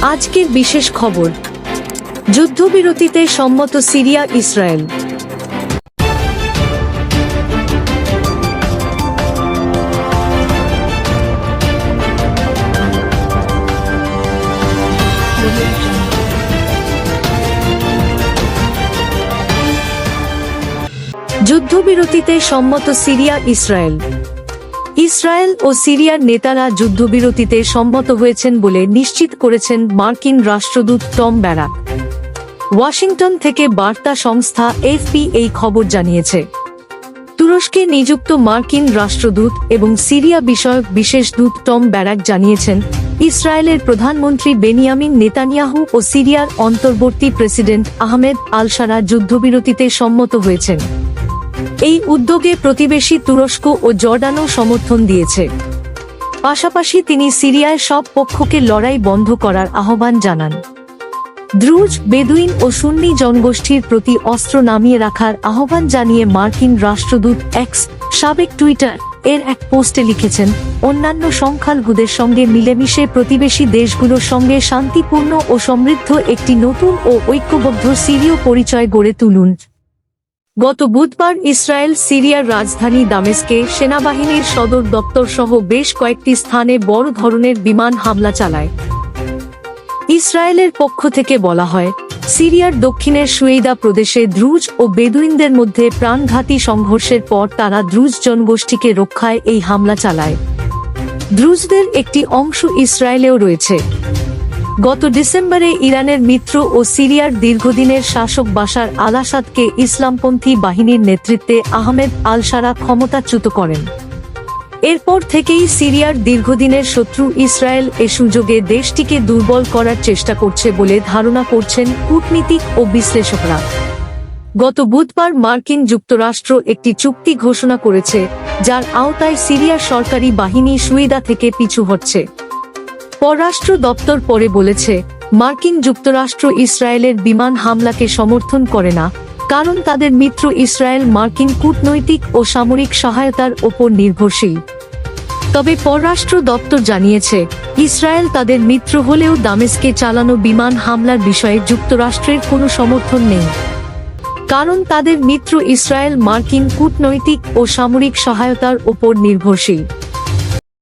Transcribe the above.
আজকের বিশেষ খবর, যুদ্ধবিরতিতে সম্মত সিরিয়া ইসরায়েল। যুদ্ধবিরতিতে সম্মত সিরিয়া ইসরায়েল। ইসরায়েল ও সিরিয়ার নেতারা যুদ্ধবিরতিতে সম্মত হয়েছেন বলে নিশ্চিত করেছেন মার্কিন রাষ্ট্রদূত টম ব্যারাক। ওয়াশিংটন থেকে বার্তা সংস্থা এএফপি এই খবর জানিয়েছে। তুরস্কে নিযুক্ত মার্কিন রাষ্ট্রদূত এবং সিরিয়া বিষয়ক বিশেষ দূত টম ব্যারাক জানিয়েছেন, ইসরায়েলের প্রধানমন্ত্রী বেনিয়ামিন নেতানিয়াহু ও সিরিয়ার অন্তর্বর্তী প্রেসিডেন্ট আহমেদ আল-শারা যুদ্ধবিরতিতে সম্মত হয়েছেন। এই উদ্যোগে প্রতিবেশী তুরস্ক ও জর্ডানও সমর্থন দিয়েছে। পাশাপাশি তিনি সিরিয়ায় সব পক্ষকে লড়াই বন্ধ করার আহ্বান জানান। দ্রুজ, বেদুইন ও সুন্নি জনগোষ্ঠীর প্রতি অস্ত্র নামিয়ে রাখার আহ্বান জানিয়ে মার্কিন রাষ্ট্রদূত এক্স, সাবেক টুইটার, এর এক পোস্টে লিখেছেন, অন্যান্য সংখ্যালঘুদের সঙ্গে মিলেমিশে প্রতিবেশী দেশগুলোর সঙ্গে শান্তিপূর্ণ ও সমৃদ্ধ একটি নতুন ও ঐক্যবদ্ধ সিরীয় পরিচয় গড়ে তুলুন। গত বুধবার ইসরায়েল সিরিয়ার রাজধানী দামেস্কে সেনাবাহিনীর সদর দপ্তর সহ বেশ কয়েকটি স্থানে বড় ধরনের বিমান হামলা চালায়। ইসরায়েলের পক্ষ থেকে বলা হয়, সিরিয়ার দক্ষিণের সুয়েদা প্রদেশে দ্রুজ ও বেদুইনদের মধ্যে প্রাণঘাতী সংঘর্ষের পর তারা দ্রুজ জনগোষ্ঠীকে রক্ষায় এই হামলা চালায়। দ্রুজদের একটি অংশ ইসরায়েলেও রয়েছে। গত ডিসেম্বরে ইরানের মিত্র ও সিরিয়ার দীর্ঘদিনের শাসক বাশার আল-আসাদকে ইসলামপন্থী বাহিনীর নেতৃত্বে আহমেদ আল-শারা ক্ষমতাচ্যুত করেন। এরপর থেকেই সিরিয়ার দীর্ঘদিনের শত্রু ইসরায়েল এ সুযোগে দেশটিকে দুর্বল করার চেষ্টা করছে বলে ধারণা করছেন কূটনীতিক ও বিশ্লেষকরা। গত বুধবার মার্কিন যুক্তরাষ্ট্র একটি চুক্তি ঘোষণা করেছে, যার আওতায় সিরিয়ার সরকারি বাহিনী সুয়েদা থেকে পিছু হটছে। পররাষ্ট্র দপ্তর পরে বলেছে, মার্কিন যুক্তরাষ্ট্র ইসরায়েলের বিমান হামলাকে সমর্থন করে না, কারণ তাদের মিত্র ইসরায়েল মার্কিন কূটনৈতিক ও সামরিক সহায়তার ওপর নির্ভরশীল। তবে পররাষ্ট্র দপ্তর জানিয়েছে, ইসরায়েল তাদের মিত্র হলেও দামেস্কে চালানো বিমান হামলার বিষয়ে যুক্তরাষ্ট্রের কোনো সমর্থন নেই, কারণ তাদের মিত্র ইসরায়েল মার্কিন কূটনৈতিক ও সামরিক সহায়তার ওপর নির্ভরশীল।